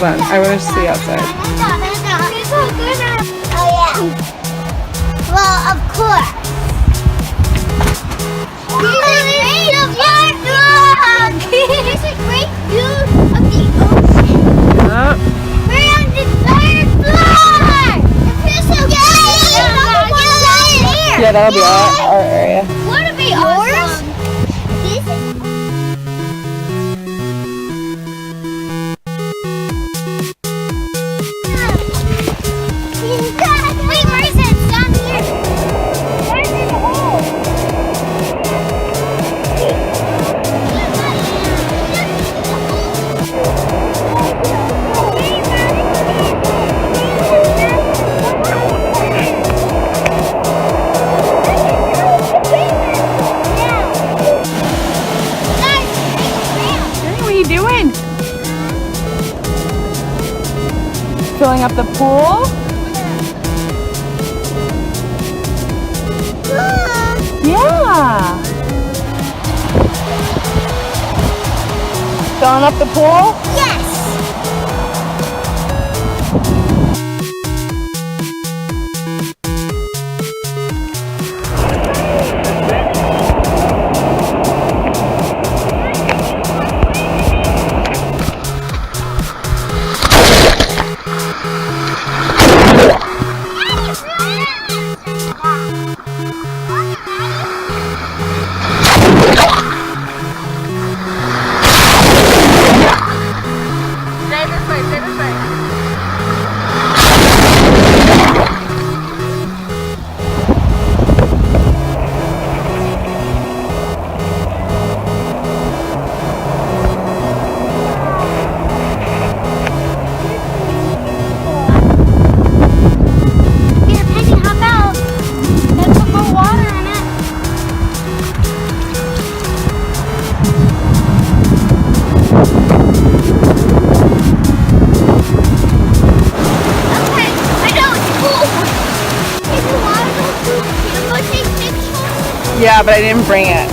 Hold on, I want to see outside. Oh yeah. Well, of course. There's a great view of the ocean. Yep. We're on the third floor. It feels so good. Yeah, that'll be our area. Would it be yours? This is. Wait, where is it? It's down here. Where's the hole? What are you doing? Filling up the pool? Yeah. Filling up the pool? Yes. Yeah, but I didn't bring it.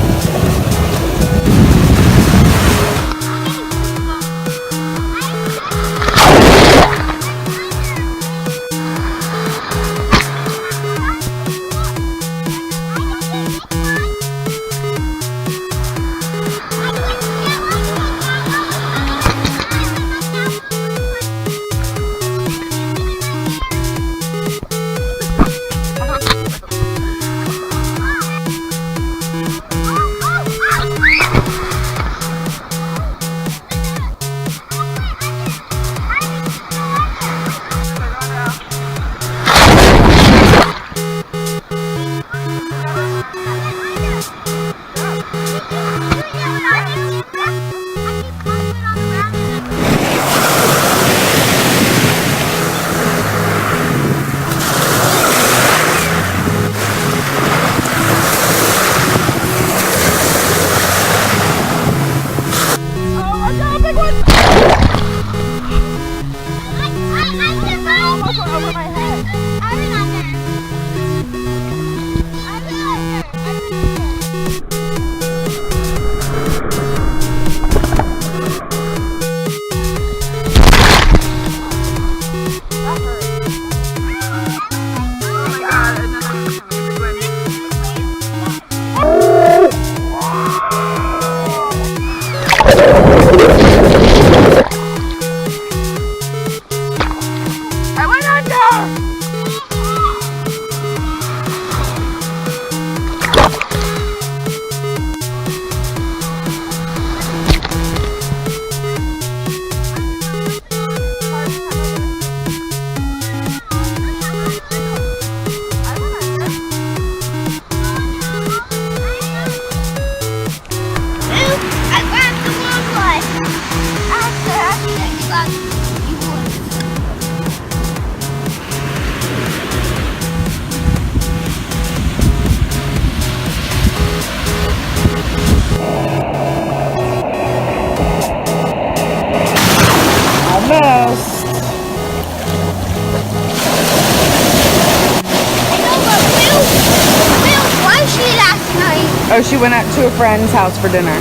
Oh, she went out to a friend's house for dinner.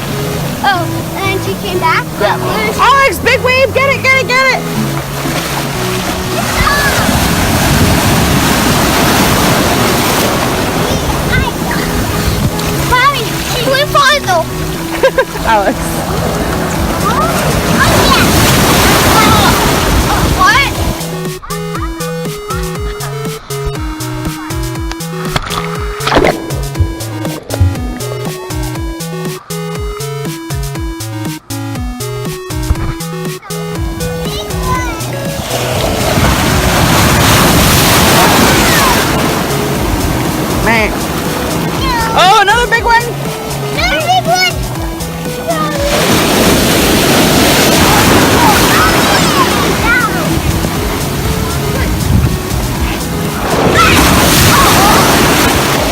Oh, and She came back? Yeah. Where is she? Alex, big wave. Get it, get it, get it. Mommy, she went farther. Alex. Oh, yeah. What? Man. Oh, another big one. Another big one.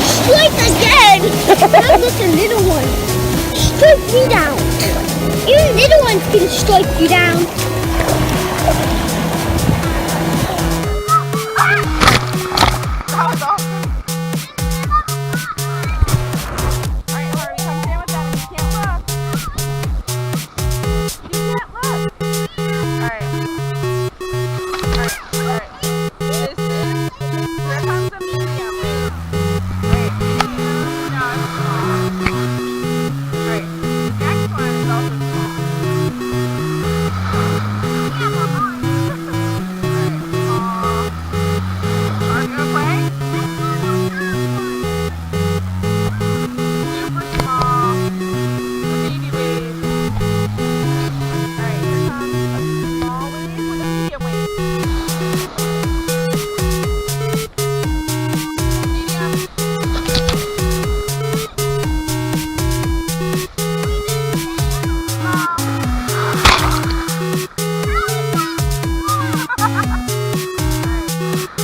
Strike again. Not just a little one. Strike me down. Even little ones can strike you down. That was awesome. Alright, Harvey, come stand with that. You can't look. You can't look. Alright. Alright. Here comes the medium. Wait. No, it's small. Alright. Next one is also small. Are you gonna play? Super small. The baby wave. Alright, here comes a small wave with a medium wave. Medium.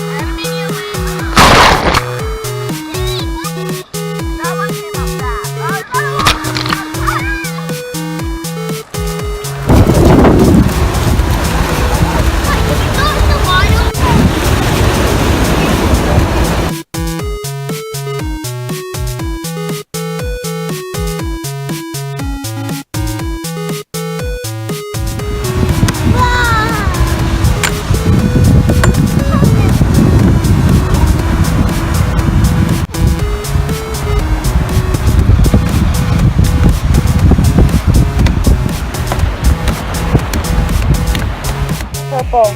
And a medium wave. That one came up fast. Oh, another purple.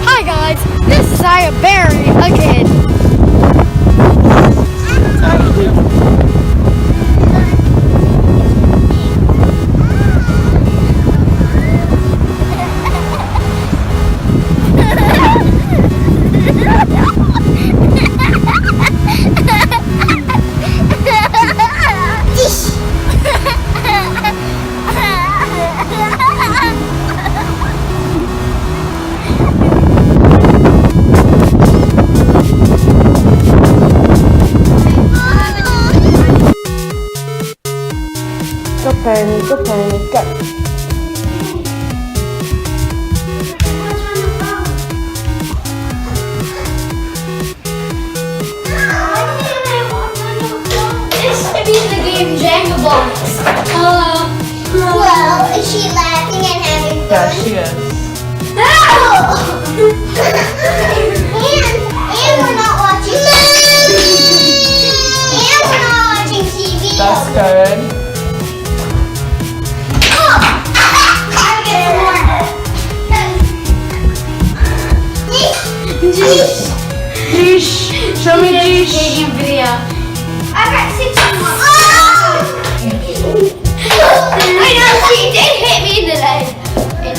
Hi guys, this is Aya Barry again. Go Penny, go Penny, go. This should be the game Jenga Box. Well, is she laughing and having fun? Yeah, she is. And we're not watching And we're not watching TV. That's good. Jeesh. Show me Jeesh. Video. I got 6 more. I know she did hit me in the leg.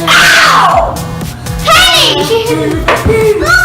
Ow! Hey! She hit me.